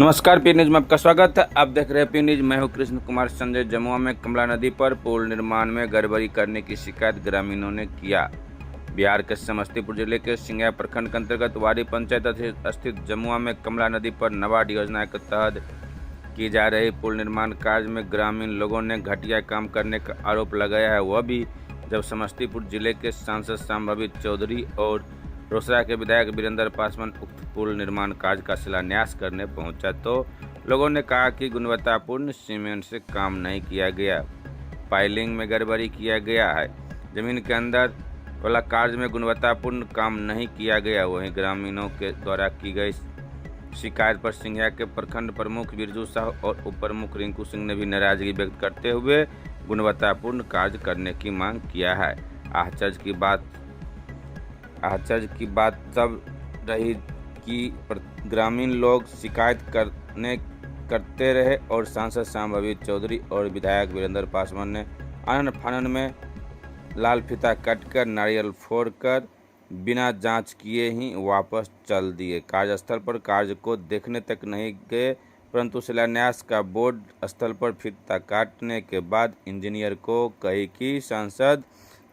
नमस्कार, P news में आपका स्वागत है। आप देख रहे हैं पी न्यूज। मैं हूं कृष्ण कुमार संजय। जमुआ में कमला नदी पर पुल निर्माण में गड़बड़ी करने की शिकायत ग्रामीणों ने किया। बिहार के समस्तीपुर जिले के सिंघिया प्रखंड के अंतर्गत वाड़ी पंचायत स्थित जमुआ में कमला नदी पर नबार्ड योजना के तहत की जा रही पुल निर्माण कार्य में ग्रामीण लोगों ने घटिया काम करने का आरोप लगाया है। वह भी जब समस्तीपुर जिले के सांसद संभावित चौधरी और रोसड़ा के विधायक वीरेंद्र पासवान उक्त पुल निर्माण कार्य का शिलान्यास करने पहुंचा तो लोगों ने कहा कि गुणवत्तापूर्ण सीमेंट से काम नहीं किया गया, पाइलिंग में गड़बड़ी किया गया है, जमीन के अंदर वाला कार्य में गुणवत्तापूर्ण काम नहीं किया गया। वहीं ग्रामीणों के द्वारा की गई शिकायत पर सिंघिया के प्रखंड प्रमुख बिरजू साहू और उप प्रमुख रिंकू सिंह ने भी नाराजगी व्यक्त करते हुए गुणवत्तापूर्ण कार्य करने की मांग किया है। आश्चर्य की बात तब रही कि ग्रामीण लोग शिकायत करते रहे और सांसद संभावित चौधरी और विधायक वीरेंद्र पासवान ने आनन फानन में लाल फीता काटकर नारियल फोड़कर बिना जांच किए ही वापस चल दिए। कार्यस्थल पर कार्य को देखने तक नहीं गए, परंतु शिलान्यास का बोर्ड स्थल पर फीता काटने के बाद इंजीनियर को कही कि सांसद,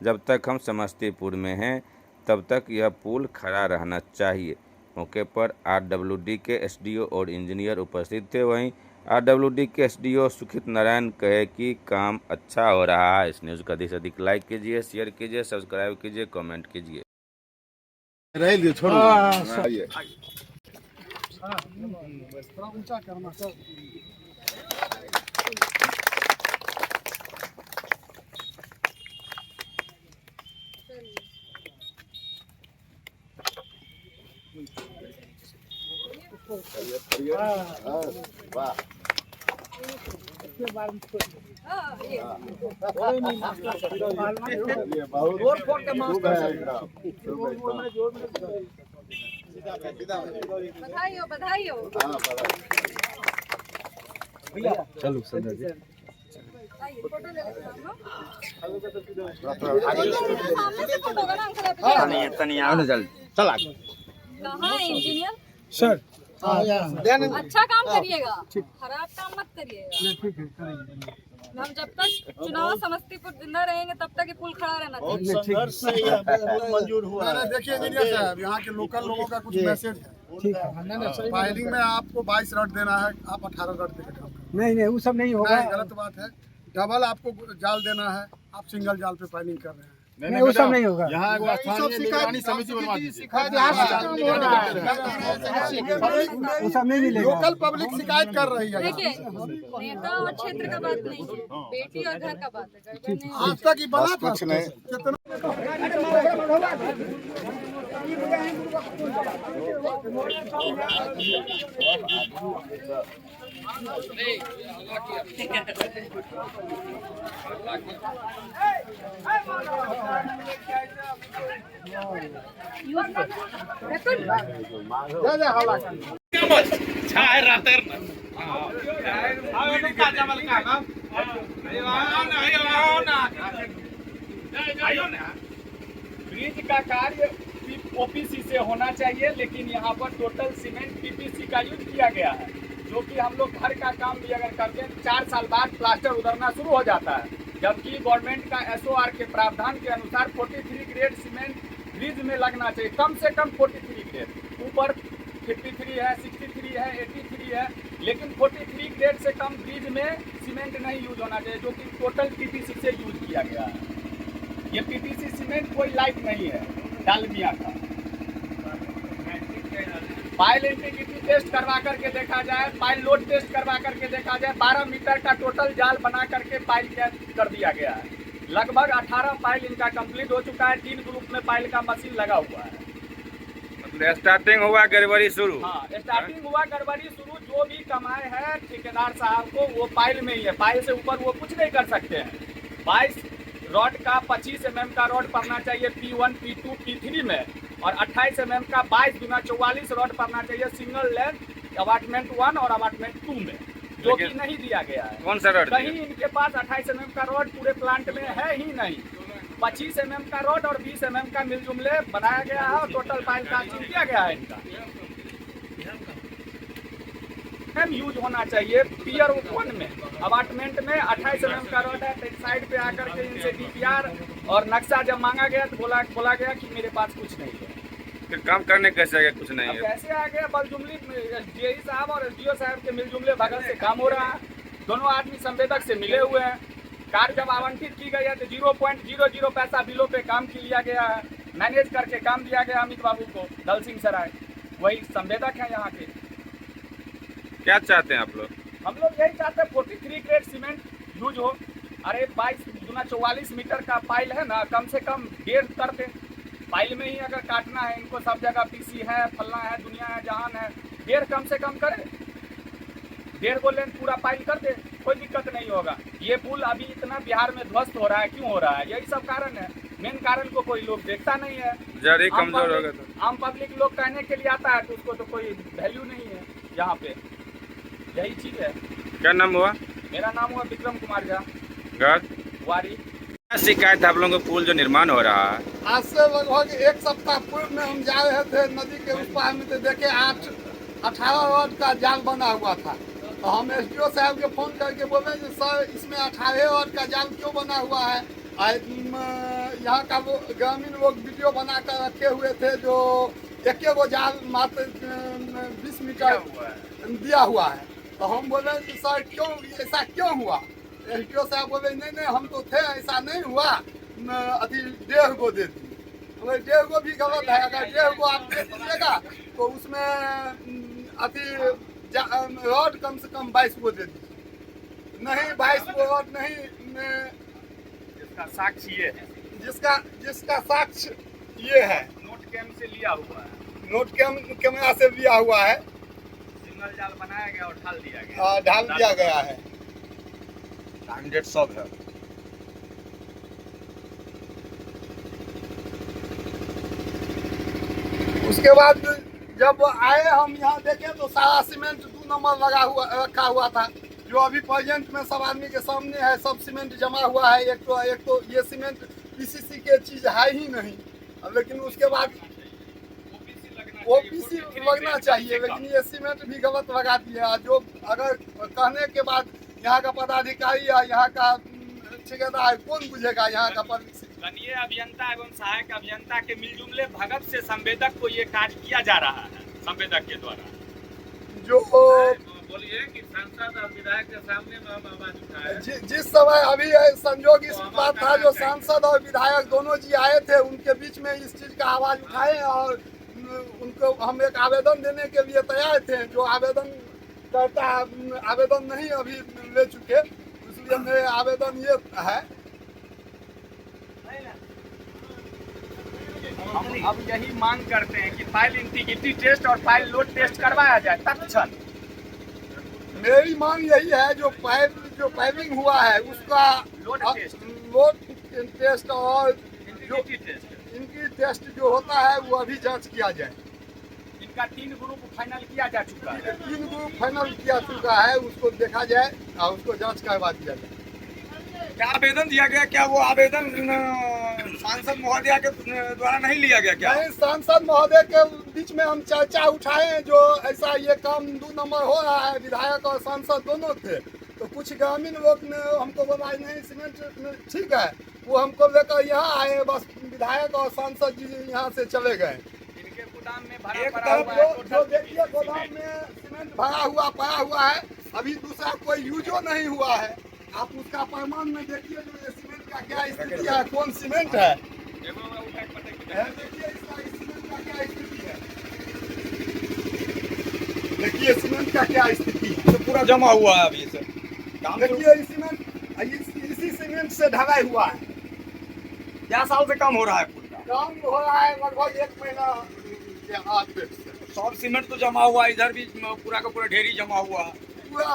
जब तक हम समस्तीपुर में हैं तब तक यह पुल खड़ा रहना चाहिए। मौके पर आरडब्ल्यूडी के एसडीओ और इंजीनियर उपस्थित थे। वहीं आरडब्ल्यूडी के एसडीओ सुखित नारायण कहे कि काम अच्छा हो रहा है। इस न्यूज़ का अधिक से अधिक लाइक कीजिए, शेयर कीजिए, सब्सक्राइब कीजिए, कमेंट कीजिए। बधाई हो। चलो संजय जी, फोटो ले लेते हैं सामने से फोटो होगा ना। चला कहाँ है इंजीनियर सर? अच्छा काम करिएगा, खराब काम मत करिएगा। हम जब तक चुनाव समस्तीपुर जिंदा रहेंगे तब तक ये पुल खड़ा रहना चाहिए। संघर्ष से यह पुल मंजूर हुआ है। देखिए इंजीनियर साहब, यहाँ के लोकल लोगों का कुछ मैसेज है। फाइलिंग में आपको 22 रड देना है, आप 18 रड देकर काम करें। नहीं वो सब नहीं होगा। गलत बात है। डबल आपको जाल देना है, आप सिंगल जाल पे फाइलिंग कर रहे हैं। नहीं वो सब नहीं होगा। यहाँ स्थानीय निगरानी समिति बनवा दीजिए। वो सब नहीं मिलेगा। लोकल पब्लिक शिकायत कर रही है। देखिए, नेता और क्षेत्र का बात नहीं है, बेटी और घर का बात है। आज तक ये बना था कितना ब्रिज का कार्य ओपीसी से होना चाहिए, लेकिन यहाँ पर टोटल सीमेंट पीपीसी का यूज किया गया है, जो कि हम लोग घर का काम भी अगर करते हैं 4 साल बाद प्लास्टर उतरना शुरू हो जाता है, जबकि गवर्नमेंट का एसओआर के प्रावधान के अनुसार 43 ग्रेड सीमेंट ब्रिज में लगना चाहिए, कम से कम 43 ग्रेड। ऊपर 53 है, 63 है, 83 है, लेकिन 43 ग्रेड से कम ब्रिज में सीमेंट नहीं यूज होना चाहिए, जो कि टोटल पीपीसी से यूज किया गया है। ये पीपीसी सीमेंट कोई लाइट नहीं है डालमिया का। पाइल इंटीग्रिटी टेस्ट करवा करके देखा जाए, पाइल लोड टेस्ट करवा करके देखा जाए, 12 मीटर का टोटल जाल बना करके पाइल कर दिया गया है। लगभग 18 पाइल इनका कंप्लीट हो चुका है। 3 ग्रुप में पाइल का मशीन लगा हुआ है। मतलब स्टार्टिंग हुआ गड़बड़ी शुरू। हाँ, स्टार्टिंग हुआ गड़बड़ी शुरू। जो भी कमाए हैं ठेकेदार साहब को, वो पाइल में ही है। पाइल से ऊपर वो कुछ नहीं कर सकते हैं। 22 रॉड का 25 mm का रॉड पड़ना चाहिए P1, P2, P3 में, और 28 mm का 22 गुना 44 रॉड पड़ना चाहिए सिंगल लेंथ अपार्टमेंट 1 और अपार्टमेंट 2 में, जो कि नहीं दिया गया है। कौन सा रॉड? कहीं इनके पास 28 mm का रॉड पूरे प्लांट में है ही नहीं। 25 mm का रोड और 20 mm का मिलजुमले बनाया गया है और टोटल पाइल का किया गया है इनका। मैक्सिमम यूज होना चाहिए पियर 1 में। अपार्टमेंट में 28 mm का रोड है, तो साइड पे आकर के इनसे DPR और नक्शा जब मांगा गया तो बोला गया कि मेरे पास कुछ नहीं है। फिर काम करने कैसे आ गया, कुछ नहीं अब है। कैसे आ गया, बलजुमली DI साहब और SDO साहब के मिलजुमले भगत से काम हो रहा है। दोनों आदमी संवेदक से मिले हुए हैं। कार जब आवंटित की गई है तो 0.00 पैसा बिलों पे काम लिया गया है, मैनेज करके काम दिया गया अमित बाबू को, दल सिंह सराय, वही संवेदक हैं यहाँ के। क्या चाहते हैं आप लोग? हम लोग यही चाहते हैं 43 ग्रेड सीमेंट यूज हो। अरे 22 × 44 मीटर का पाइल है ना, कम से कम 1.5 कर दे। पाइल में ही अगर काटना है इनको, सब जगह PC है, फलना है, दुनिया है, जहान है, 1.5 कम से कम करे। 1.5 को लेंथ पूरा पाइल कर दे, कोई दिक्कत नहीं होगा। ये पुल अभी इतना बिहार में ध्वस्त हो रहा है, क्यों हो रहा है? यही सब कारण है। मेन कारण को कोई लोग देखता नहीं है। जरी कमजोर होगा तो आम पब्लिक लोग कहने के लिए आता है तो उसको तो कोई वैल्यू नहीं है यहाँ पे। यही चीज है। क्या नाम हुआ? मेरा नाम हुआ विक्रम कुमार झा, घर वारी। क्या शिकायत है आप लोगों को? पुल जो निर्माण हो रहा है, आज से लगभग 1 सप्ताह पूर्व में हम जा रहे थे नदी के उस पार में, तो देखे 18 रॉड का जाल बना हुआ था। तो हम SDO साहब के फोन करके बोले कि सर इसमें 18 रॉड का जाल क्यों बना हुआ है? यहाँ का वो ग्रामीण लोग वीडियो बना कर रखे हुए थे, जो एक वो जाल मात्र 20 मीटर दिया हुआ है। तो हम बोले कि सर क्यों ऐसा क्यों हुआ? SDO साहब बोले नहीं हम तो थे, ऐसा नहीं हुआ, अभी 1.5 को दे दी। 1.5 को भी गलत है। अगर 1.5 को आप दे दीजिएगा तो उसमें अभी रॉड कम से कम 22 को दे दीजिए। नहीं 22 को रॉड नहीं, इसका साक्ष्य ये है, जिसका साक्ष्य ये है, नोट कैम से लिया हुआ है, नोट कैमरा से लिया हुआ है, सिंगल जाल बनाया गया और ढाल दिया गया। ढाल दिया गया है। 100 सब है। उसके बाद जब आए हम यहाँ देखे तो सारा सीमेंट 2 नंबर रखा हुआ था, जो अभी प्रेजेंट में सब आदमी के सामने है। सब सीमेंट जमा हुआ है। एक तो ये सीमेंट PCC के चीज है ही नहीं। अब लेकिन उसके बाद OPC लगना चाहिए, लेकिन ये सीमेंट भी गलत लगा दिया। जो अगर कहने के बाद यहाँ का पदाधिकारी या यहाँ का ठेकेदार कौन बुझेगा? यहाँ का गणीय अभियंता एवं सहायक अभियंता के मिलजुमले भगत से संवेदक को ये कार्य किया जा रहा है, संवेदक के द्वारा। जो बोलिए कि सांसद और विधायक के सामने में हम आवाज उठाए। जिस समय अभी संजोग इस बात था, जो सांसद और विधायक दोनों जी आए थे, उनके बीच में इस चीज का आवाज उठाए और उनको हम एक आवेदन देने के लिए तैयार थे। जो आवेदन करता आवेदन नहीं अभी ले चुके, इसलिए मेरे आवेदन ये है। हम अब यही मांग करते हैं कि फाइल इंटीग्रिटी टेस्ट और फाइल लोड टेस्ट करवाया जाए तत्क्षण। मेरी मांग यही है, जो पाइपिंग हुआ है उसका लोड टेस्ट और जो इंटीग्रिटी टेस्ट, इनकी टेस्ट जो होता है वो अभी जांच किया जाए। इनका 3 ग्रुप फाइनल किया जा चुका है। 3 ग्रुप फाइनल किया चुका है, उसको देखा जाए और उसको जांच करवा दिया जाए। क्या आवेदन दिया गया? क्या वो आवेदन सांसद महोदय के द्वारा नहीं लिया गया? क्या नहीं, सांसद महोदय के बीच में हम चर्चा उठाए, जो ऐसा ये काम 2 नंबर हो रहा है। विधायक और सांसद दोनों थे, तो कुछ ग्रामीण लोग ने हमको बोला नहीं सीमेंट ठीक है, वो हमको लेकर यहाँ आए। बस विधायक और सांसद जी यहाँ से चले गए। इनके गोदाम में भरा एक पड़ा तरफ हुआ है, जो देखिए गोदाम में सीमेंट भरा हुआ है, अभी दूसरा कोई यूजो नहीं हुआ है। आप उसका प्रमाण में देखिए, जो ये सीमेंट का क्या स्थिति है, कौन सीमेंट है, देखिए इसका सीमेंट का क्या स्थिति है। देखिए सीमेंट का क्या स्थिति है, तो पूरा जमा हुआ है अभी से? देखिए इसी सीमेंट से ढलाई हुआ है। क्या साल से काम हो रहा है? पुल का काम हो रहा है लगभग 1 महीना के आसपास से। सब सीमेंट तो जमा हुआ, इधर भी पूरा का पूरा ढेरी जमा हुआ है। पूरा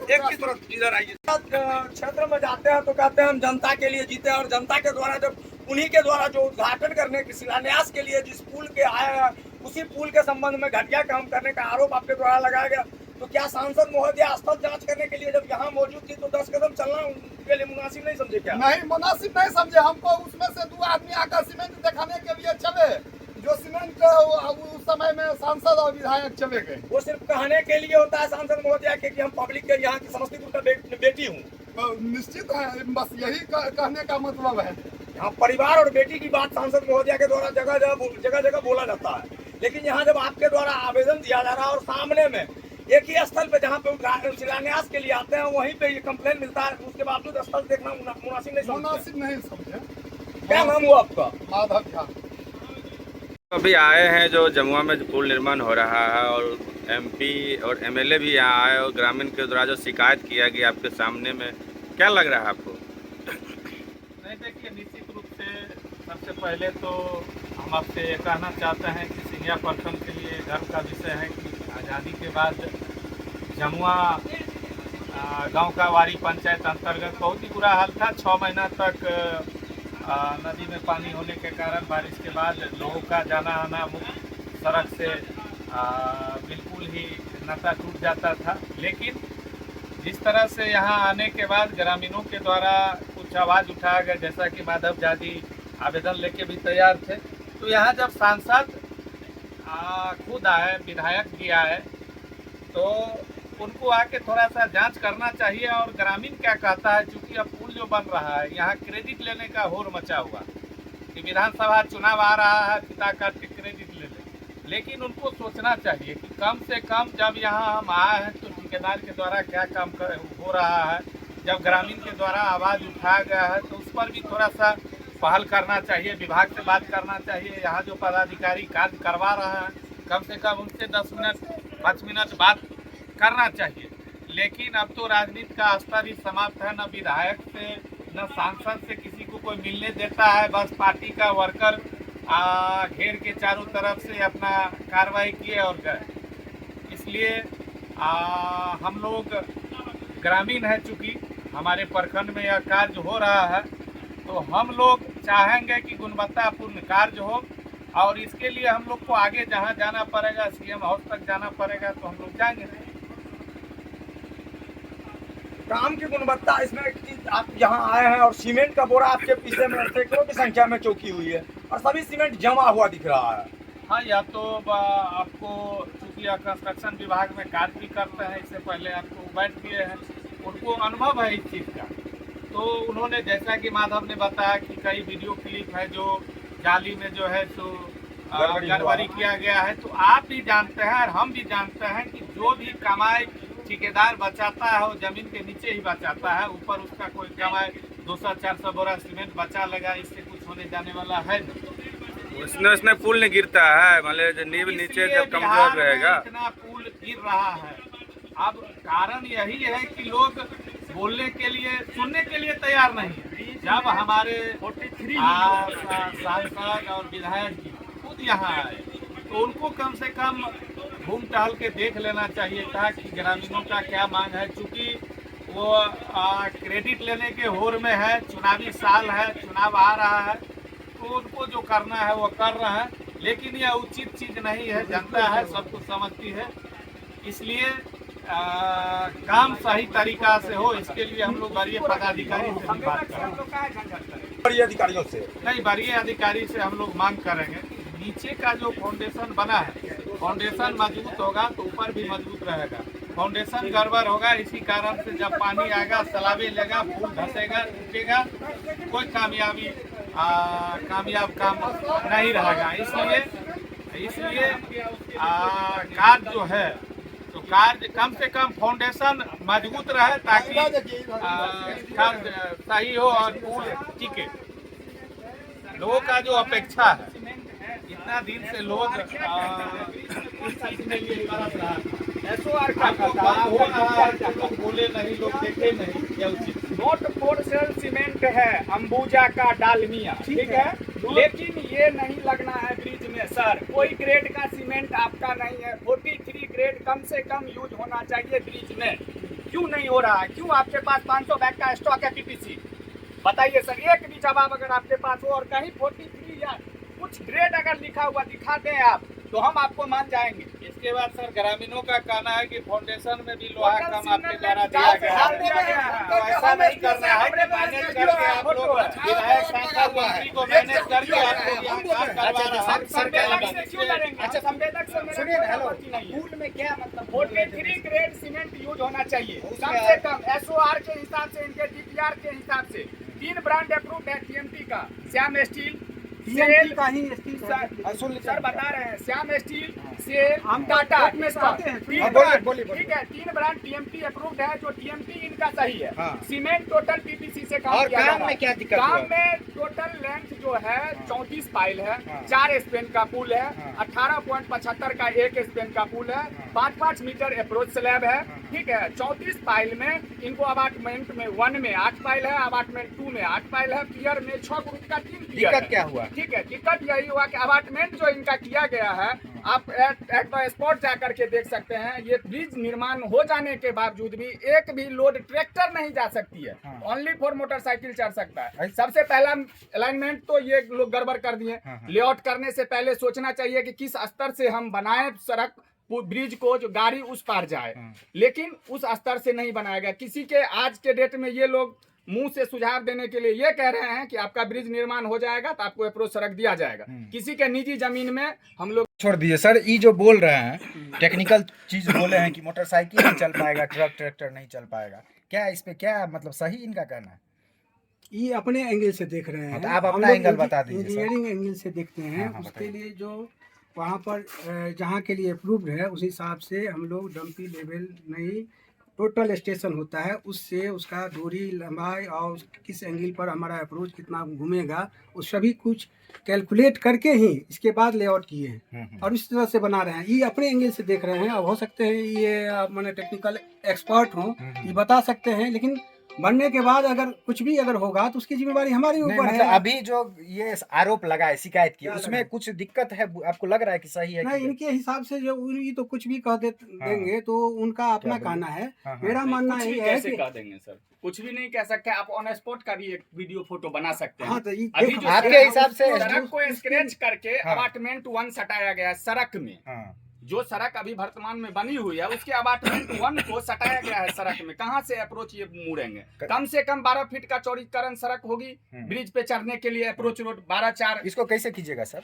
एक की तरफ इधर आइए। क्षेत्र में जाते हैं तो कहते हैं हम जनता के लिए जीते, और जनता के द्वारा जब उन्हीं के द्वारा जो उद्घाटन करने के शिलान्यास के लिए जिस पुल के आए हैं, उसी पुल के संबंध में घटिया काम करने का आरोप आपके द्वारा लगाया गया। तो क्या सांसद महोदय स्थल जांच करने के लिए जब यहाँ मौजूद थी तो 10 कदम चलना उनके लिए मुनासिब नहीं समझे? क्या नहीं मुनासिब नहीं समझे? हमको उसमें से 2 आदमी आकर सीमेंट दिखाने के लिए चले, जो सीमेंट उस समय में सांसद और विधायक चले गए। वो सिर्फ कहने के लिए होता है सांसद महोदय कि हम पब्लिक के यहाँ की समस्तीपुर का बेटी हूँ। तो निश्चित है, बस यही कहने का मतलब है। यहाँ परिवार और बेटी की बात सांसद महोदय के द्वारा जगह जगह बोला जाता है, लेकिन यहाँ जब आपके द्वारा आवेदन दिया जा रहा है और सामने में एक ही स्थल पे जहाँ पे शिलान्यास के लिए आते हैं वहीं पे ये कंप्लेन मिलता है, उसके बावजूद स्थल देखना मुनासिब नहीं समझे। क्या नाम हुआ आपका? माधव झा। अभी आए हैं जो जमुआ में जो पुल निर्माण हो रहा है और MP और MLA भी यहाँ आए और ग्रामीण के द्वारा जो शिकायत किया गया आपके सामने में, क्या लग रहा है आपको? नहीं, देखिए निश्चित रूप से सबसे पहले तो हम आपसे ये कहना चाहते हैं कि सिंघिया प्रखंड के लिए गर्व का विषय है कि आज़ादी के बाद जमुआ गांव का वारी पंचायत अंतर्गत बहुत ही बुरा हाल था। 6 महीना तक नदी में पानी होने के कारण बारिश के बाद लोगों का जाना आना मुख्य सड़क से बिल्कुल ही नाता टूट जाता था। लेकिन जिस तरह से यहाँ आने के बाद ग्रामीणों के द्वारा कुछ आवाज़ उठाया गया, जैसा कि माधव झा जी आवेदन लेके भी तैयार थे, तो यहाँ जब सांसद खुद आए, विधायक भी आए, तो उनको आके थोड़ा सा जांच करना चाहिए। और ग्रामीण क्या कहता है, चूँकि अब पुल जो बन रहा है यहाँ क्रेडिट लेने का होड़ मचा हुआ कि विधानसभा चुनाव आ रहा है, पिता काट के क्रेडिट ले ले। लेकिन उनको सोचना चाहिए कि कम से कम जब यहाँ हम आए हैं तो ठेकेदार के द्वारा क्या काम हो रहा है, जब ग्रामीण के द्वारा आवाज़ उठाया गया है तो उस पर भी थोड़ा सा पहल करना चाहिए, विभाग से बात करना चाहिए। यहाँ जो पदाधिकारी कार्य करवा रहे हैं कम से कम उनसे 10 मिनट 5 मिनट बात करना चाहिए। लेकिन अब तो राजनीति का स्तर ही समाप्त है, न विधायक से न सांसद से किसी को कोई मिलने देता है। बस पार्टी का वर्कर घेर के चारों तरफ से अपना कार्रवाई किए और गए। इसलिए हम लोग ग्रामीण है, चूँकि हमारे प्रखंड में यह कार्य हो रहा है, तो हम लोग चाहेंगे कि गुणवत्तापूर्ण कार्य हो। और इसके लिए हम लोग को आगे जहाँ जाना पड़ेगा, CM हाउस तक जाना पड़ेगा, तो हम लोग जाएंगे। काम की गुणवत्ता इसमें आप यहाँ आए हैं और सीमेंट का बोरा आपके पीछे में सैकड़ों की संख्या में चौकी हुई है और सभी सीमेंट जमा हुआ दिख रहा है। हाँ, या तो आपको चूँकि कंस्ट्रक्शन विभाग में कार्य भी करते हैं, इससे पहले आपको बैठ दिए हैं, उनको अनुभव है इस चीज़ का। तो उन्होंने, जैसा कि माधव ने बताया कि कई वीडियो क्लिप है जो जाली में जो है सो गड़बड़ी किया गया है। तो आप भी जानते हैं और हम भी जानते हैं कि जो भी कमाई ठेकेदार बचाता है वो जमीन के नीचे ही बचाता है, ऊपर उसका कोई कमाई 200-400 बोरा सीमेंट बचा लगा, इससे कुछ होने जाने वाला है नहीं। उसमें पुल नहीं गिरता है, मतलब नींव नीचे जब कमजोर रहेगा। इतना पुल गिर रहा है। अब कारण यही है कि लोग बोलने के लिए, सुनने के लिए तैयार नहीं है। जब हमारे सांसद और विधायक जी खुद यहाँ आए तो उनको कम से कम घूम टहल के देख लेना चाहिए था कि ग्रामीणों का क्या मांग है। चूँकि वो क्रेडिट लेने के होड़ में है, चुनावी साल है, चुनाव आ रहा है, तो उनको जो करना है वो कर रहे हैं। लेकिन यह उचित चीज़ नहीं है, जनता है, सब कुछ समझती है। इसलिए काम सही तरीका से हो, इसके लिए हम लोग वरीय पदाधिकारी से भी बात करेंगे। वरीय अधिकारियों से नहीं, वरीय अधिकारी से हम लोग मांग करेंगे। नीचे का जो फाउंडेशन बना है, फाउंडेशन मजबूत होगा तो ऊपर भी मजबूत रहेगा। फाउंडेशन गड़बड़ होगा, इसी कारण से जब पानी आएगा, सलाबे लेगा, पुल धंसेगा, टूटेगा, कोई कामयाब काम नहीं रहेगा। इसलिए कार्य जो है तो कार्य कम से कम फाउंडेशन मजबूत रहे ताकि कार्य सही हो और पुल टिके। लोगों का जो अपेक्षा है, इतना दिन से लोग इस चीज में ये तरस रहा था, SOR का लोग बोले नहीं, लोग देखे नहीं, ये उचित नोट 4 सेल सीमेंट है अंबुजा का डालमिया, ठीक है, लेकिन ये नहीं लगना है ब्रिज में सर। कोई ग्रेड का सीमेंट आपका नहीं है। 43 ग्रेड कम से कम यूज होना चाहिए ब्रिज में। क्यों नहीं हो रहा है? क्यों आपके पास 500 बैग का स्टॉक है PPC? बताइए सर, एक भी जवाब अगर आपके पास हो। और कहीं 43 या कुछ ग्रेड अगर लिखा हुआ दिखा दें आप, तो हम आपको मान जाएंगे। इसके बाद सर ग्रामीणों का कहना है कि फाउंडेशन में भी लोहा कम आपके द्वारा दिया गया है, तो ऐसा नहीं करना है कि मैनेज करके आप लोग विधायक सांसद मंत्री को मैनेज करके आप लोग यहाँ काम करवा रहे हैं। संवेदक से क्यों लड़ेंगे? अच्छा, संवेदक से मेरा कोई आपत्ति नहीं है। स्कूल में क्या मतलब 43 ग्रेड सीमेंट यूज होना चाहिए कम से कम, SOR के हिसाब से, इनके DPR के हिसाब से। 3 ब्रांड अप्रूव्ड है TMT का, श्याम स्टील, सेल का ही स्टील सर बता रहे हैं, श्याम स्टील, सेल, टाटा, ठीक है। 3 ब्रांड TMT अप्रूव्ड है, जो TMT इनका सही है। सीमेंट टोटल PPC से काम किया काम में क्या दिक्कत काम में टोटल लेंथ जो है 34 पाइल है, 4 स्पेन का पुल है, 18.75 का 1 स्पेन का पुल है, 5-5 मीटर अप्रोच स्लैब है, ठीक है। 34 पाइल में इनको अपार्टमेंट में 1 में 8 पाइल है, अपार्टमेंट 2 में 8 पाइल है, पियर में 6 ग्रुप का 3 पियर है। दिक्कत क्या हुआ? ठीक है, दिक्कत यही हुआ कि अपार्टमेंट जो इनका किया गया है, आप एट द स्पॉट जाकर के देख सकते हैं, ये ब्रिज निर्माण हो जाने के बावजूद भी एक भी लोड ट्रैक्टर नहीं जा सकती है, ओनली फॉर मोटरसाइकिल चढ़ सकता है। सबसे पहला अलाइनमेंट तो ये लोग गड़बड़ कर दिए। लेआउट करने से पहले सोचना चाहिए कि किस स्तर से हम बनाए सड़क ब्रिज को, जो गाड़ी उस पार जाए, लेकिन उस स्तर से नहीं बनाया गया। किसी के आज के डेट में ये लोग मुंह से सुझाव देने के लिए ये कह रहे हैं कि आपका ब्रिज निर्माण हो जाएगा तो आपको अप्रोच सड़क दिया जाएगा। किसी के निजी जमीन में हम लोग छोड़ दीजिए सर। ये जो बोल रहे हैं टेक्निकल चीज बोले हैं कि मोटरसाइकिल नहीं चल पाएगा, ट्रैक्टर नहीं चल पाएगा, क्या इस पे क्या मतलब सही इनका कहना है? ये अपने एंगल से देख रहे हैं, तो आप अपना एंगल बता दीजिए सर। इंजीनियरिंग एंगल से देखते हैं। उसके लिए जो वहाँ पर जहाँ के लिए अप्रूव्ड है उस हिसाब से हम लोग डंपी लेवल नहीं, टोटल स्टेशन होता है, उससे उसका दूरी, लंबाई और किस एंगल पर हमारा अप्रोच कितना घूमेगा, वो सभी कुछ कैलकुलेट करके ही इसके बाद लेआउट किए हैं और इस तरह से बना रहे हैं। ये अपने एंगल से देख रहे हैं। अब हो सकते हैं ये मैंने टेक्निकल एक्सपर्ट हों, ये बता सकते हैं, लेकिन बनने के बाद अगर कुछ भी अगर होगा तो उसकी जिम्मेदारी हमारी ऊपर है। अभी जो ये आरोप लगा है, शिकायत की, उसमें कुछ दिक्कत है? आपको लग रहा है कि सही है? नहीं, इनके हिसाब से जो ये तो कुछ भी कह देंगे तो उनका अपना कहना है। मेरा मानना ये है कि कह देंगे सर, कुछ भी नहीं कह सकते। आप ऑन स्पॉट का भी एक वीडियो फोटो बना सकते हैं। हाँ, तो अभी जो आपके हिसाब से सड़क को स्क्रैच करके अपार्टमेंट 1 सटाया गया है सड़क में। जो सड़क अभी वर्तमान में बनी हुई है उसके अपार्टमेंट 1 को सटाया गया है सड़क में। कहाँ से अप्रोच ये मुड़ेंगे? कम से कम 12 फीट का चौड़ीकरण सड़क होगी ब्रिज पे चढ़ने के लिए, अप्रोच रोड 12-4। इसको कैसे कीजिएगा सर?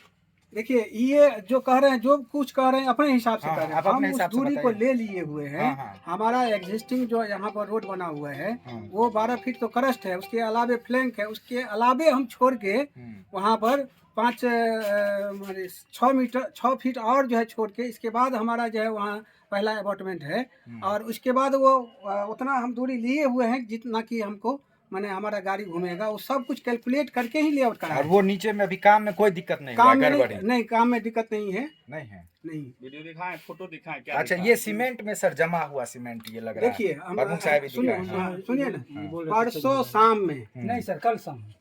देखिए, ये जो कह रहे हैं, जो कुछ कह रहे हैं अपने हिसाब से कह रहे हैं। हम उस दूरी को ले लिए हुए हैं। हमारा एग्जिस्टिंग जो यहाँ पर रोड बना हुआ है वो 12 फीट तो क्रस्ट है, उसके अलावे फ्लैंक है, उसके अलावे हम छोड़ के वहाँ पर 6 फीट और जो है छोड़ के, इसके बाद हमारा जो है वहाँ पहला अपार्टमेंट है और उसके बाद वो उतना हम दूरी लिए हुए हैं जितना कि हमको माने हमारा गाड़ी घूमेगा। वो सब कुछ कैलकुलेट करके ही लेआउट करा है। और वो नीचे में अभी काम में कोई दिक्कत नहीं? काम में नहीं, काम में दिक्कत नहीं है। नहीं वीडियो दिखाएं, फोटो दिखाएं क्या? अच्छा, ये सीमेंट में सर जमा हुआ सीमेंट ये लग रहा है। देखिए, प्रमुख साहब सुनिए ना, परसों शाम में, नहीं सर कल शाम में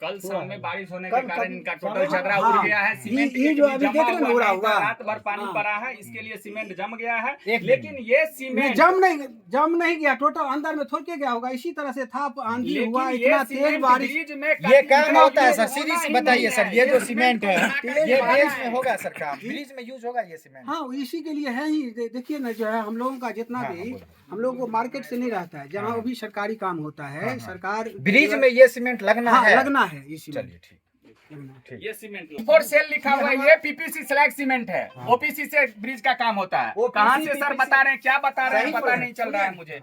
कल शाम में बारिश होने के कारण इनका टोटल चदरा उड़ गया है। सीमेंट ये जो अभी देख रहे हैं उड़ा हुआ, रात भर पानी पड़ा है, इसके लिए सीमेंट जम गया है। लेकिन ये सीमेंट जम नहीं गया, टोटल अंदर में थोड़ के गया होगा। इसी तरह से था, आंधी हुआ, इतना तेज बारिश। ये काम होता है सर? सीधी सी बताइए सर, ये जो सीमेंट है ये ब्रिज में होगा सर काम? ब्रिज में यूज होगा ये सीमेंट? हाँ, इसी के लिए है ही। देखिए ना, जो है हम लोगों का जितना भी, हम लोगों को मार्केट से नहीं रहता है, जहाँ भी सरकारी काम होता है, सरकार ब्रिज में ये सीमेंट लगना है। लगना है इसी। चलिए ठीक। ये सीमेंट फॉर सेल लिखा हुआ है, ये PPC स्लैग सीमेंट है। OPC से ब्रिज का काम होता है। कहाँ से सर बता रहे हैं, क्या बता रहे हैं, पता नहीं चल रहा है मुझे।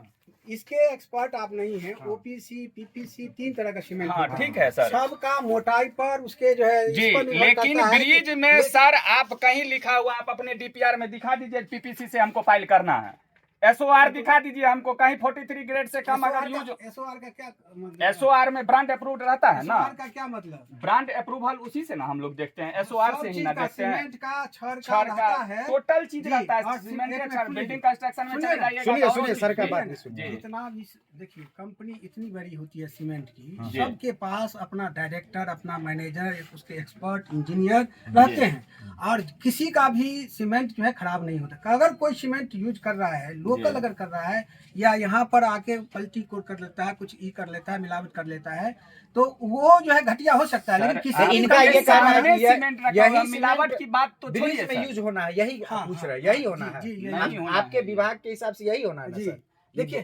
इसके एक्सपर्ट आप नहीं हैं। OPC, PPC 3 तरह का सीमेंट। हाँ, ठीक है सर। सबका मोटाई पर उसके जो है जी, लेकिन ब्रिज में सर आप कहीं लिखा हुआ, आप अपने DPR में दिखा दीजिए, PPC से हमको फाइल करना है। SOR दिखा दीजिए हमको, कहीं 43 ग्रेड से कम अगर यूज। SOR का क्या मतलब? SOR में ब्रांड अप्रूव्ड रहता है ना। SOR का क्या मतलब? ब्रांड अप्रूवल उसी से ना हम लोग देखते हैं, SOR से ही ना देखते हैं। सीमेंट का, छड़ का है, टोटल चीज रहता है। सीमेंट का छड़ बिल्डिंग कंस्ट्रक्शन में चले जाइएगा। सुनिए सर का बात सुनिए। इतना भी देखिए, कंपनी इतनी बड़ी होती है सीमेंट की, सबके पास अपना डायरेक्टर, अपना मैनेजर, उसके एक्सपर्ट, इंजीनियर रहते हैं और किसी का भी सीमेंट जो है खराब नहीं होता। अगर कोई सीमेंट यूज कर रहा है, लोकल अगर कर रहा है या यहाँ पर आके पलटी को कर लेता है, कुछ कर लेता है, मिलावट कर लेता है, तो वो जो है घटिया हो सकता है। लेकिन किसी इनका ये कहना है कि सीमेंट रखा यही हुआ, मिलावट की बात तो ब्रिज छोड़िए में सर। यूज होना है, यही पूछ रहे हैं, यही होना है। जी, आपके विभाग के हिसाब से यही होना है ना जी सर? देखिए,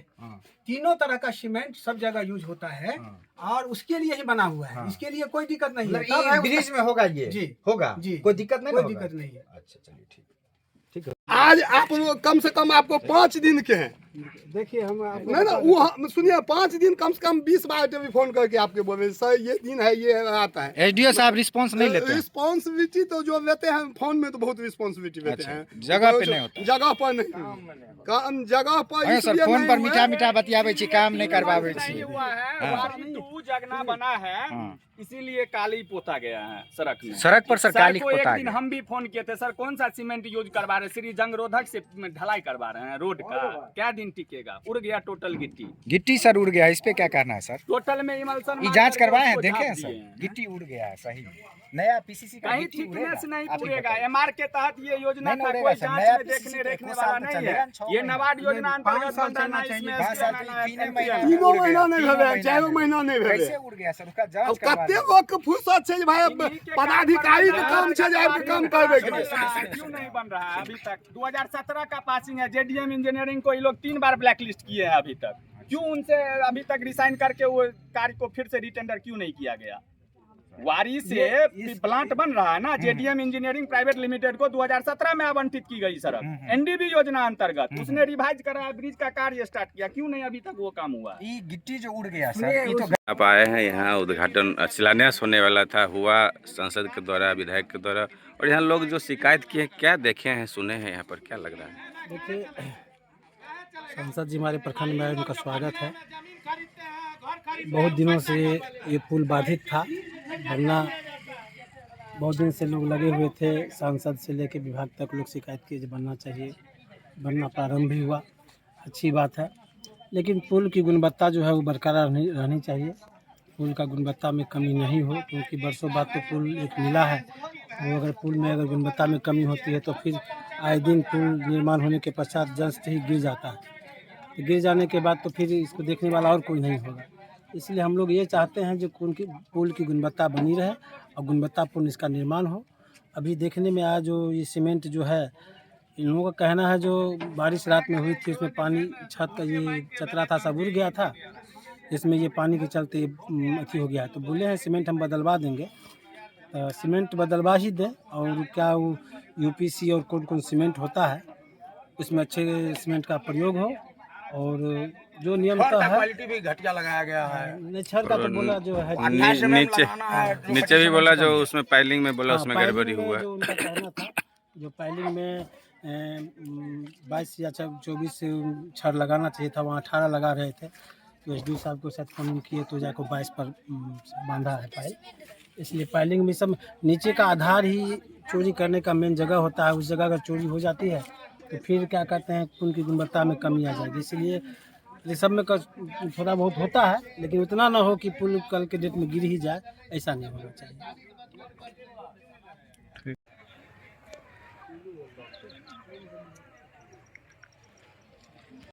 तीनों तरह का सीमेंट सब जगह यूज होता है और उसके लिए ही बना हुआ है। इसके लिए कोई दिक्कत नहीं है। तब है ब्रिज में होगा ये जी होगा जी, कोई दिक्कत नहीं, कोई होगा? दिक्कत नहीं है। अच्छा चलिए ठीक है। आज आप लोग कम से कम आपको 5 दिन के हैं। देखिए हम आपको नहीं ना वो सुनिए, 5 दिन कम से कम 20 बार टेलीफोन करके आपके बोले सर ये दिन है, ये आता है। एसडीओ साहब रिस्पांस नहीं लेते हैं? रिस्पॉन्सिबिलिटी तो जो लेते हैं फोन में तो बहुत रिस्पॉन्सिबिलिटी लेते अच्छा, हैं, जगह तो पे जो- नहीं होता। जगह पर नहीं, काम जगह पर अरे सर इसलिए फोन नहीं पर हुआ मीठा मीठा बतियाबे छी, काम नहीं करवावे छी। नहीं हुआ है, वारी टू जगना बना है, इसीलिए काली पोता गया है सड़क में। सड़क पर सर काली को एक पोता दिन गया। हम भी फोन किए थे, सर कौन सा सीमेंट यूज करवा रहे, श्री जंगरोधक से ढलाई करवा रहे हैं रोड का, क्या दिन टिकेगा? उड़ गया टोटल गिट्टी, गिट्टी सर उड़ गया, इस पे क्या करना है सर? टोटल में इमल्सन ये जांच करवाए हैं, देखे हैं सर? गिट्टी उड़ गया है, सही। नया पीसीसी का कहीं गिट्टी थिकनेस उड़ेगा? नहीं आप ही पूरेगा। बताइए। एमआर के तहत ये योजना नहीं था, उड़ेगा कोई सर, जांच नया में PCC देखने तो रेखने एक वाला साल में नहीं चलेगा, है। 6 ये महीने। नबार्ड योजना 5 अंतर्गत साल बनना चलना है, चाहिए। इसमें 5 साल बनाना है, 3 तीनों महीना नहीं भेले, 4 महीना नहीं भेले। कैसे उड़ गया सर? उसका अब जांच करवा कते लीजिए। लोग के फुर्सत छै जे भाई पदाधिकारी के काम छै जे आबि के काम करबे के लिए। क्यों नहीं बन रहा है अभी तक? 2017 का पासिंग है, जेडीएम इंजीनियरिंग को ये लोग 3 बार ब्लैक लिस्ट किए हैं अभी तक। क्यों उनसे अभी तक रिसाइन करके वो कार्य को फिर से रिटेंडर क्यों नहीं किया गया? वारी से प्लांट बन रहा है ना, जेडीएम इंजीनियरिंग प्राइवेट लिमिटेड को 2017 में आवंटित की गई सड़क, एनडीबी योजना अंतर्गत। उसने रिवाइज करा, ब्रिज का कार्य स्टार्ट किया, क्यों नहीं अभी तक वो काम हुआ? ये गिट्टी जो उड़ गया सर, ये तो आप आए हैं यहाँ, उद्घाटन शिलान्यास होने वाला था, हुआ सांसद के द्वारा, विधायक के द्वारा, और यहाँ लोग जो शिकायत किए हैं, क्या देखे हैं, सुने हैं, यहाँ पर क्या लग रहा है? देखिए, सांसद जी हमारे प्रखंड में, उनका स्वागत है। बहुत दिनों से ये पुल बाधित था, वरना बहुत दिन से लोग लगे हुए थे, सांसद से लेकर विभाग तक लोग शिकायत किए जो बनना चाहिए, बनना प्रारंभ भी हुआ, अच्छी बात है। लेकिन पुल की गुणवत्ता जो है वो बरकरार रहनी चाहिए, पुल का गुणवत्ता में कमी नहीं हो, क्योंकि बरसों बाद तो पुल एक मिला है, वो अगर पुल में अगर गुणवत्ता में कमी होती है तो फिर आए दिन पुल निर्माण होने के पश्चात जस्ट ही गिर जाता है, तो गिर जाने के बाद तो फिर इसको देखने वाला और कोई नहीं होगा। इसलिए हम लोग ये चाहते हैं जो पुल की गुणवत्ता बनी रहे और गुणवत्तापूर्ण इसका निर्माण हो। अभी देखने में आया जो ये सीमेंट जो है, इन लोगों का कहना है जो बारिश रात में हुई थी उसमें पानी, छत का ये चतरा था सब उड़ गया था, इसमें ये पानी के चलते अथी हो गया है। तो बोले हैं सीमेंट हम बदलवा देंगे, तो सीमेंट बदलवा ही दें। और क्या वो यूपीसी और कौन कौन सीमेंट होता है उसमें अच्छे सीमेंट का प्रयोग हो, और जो नियम का है क्वालिटी भी घटिया लगाया गया है। नहीं, छड़ का तो बोला जो है नीचे भी बोला, जो उसमें पाइलिंग में बोला, हाँ, उसमें पाइलिंग गड़बड़ी में हुआ। जो उनका कहना था, जो पाइलिंग में 22 या 24 छड़ लगाना चाहिए था, वहाँ 18 लगा रहे थे। तो एसडीओ साहब को शायद फोन किए तो जाकर 22 पर बांधा है पाइल। इसलिए पाइलिंग में सब नीचे का आधार ही चोरी करने का मेन जगह होता है, उस जगह अगर चोरी हो जाती है तो फिर क्या कहते हैं, पुल की गुणवत्ता में कमी आ जाएगी। इसलिए ये सब में थोड़ा बहुत होता है, लेकिन उतना ना हो कि पुल कल के डेट में गिर ही जाए, ऐसा नहीं होना चाहिए।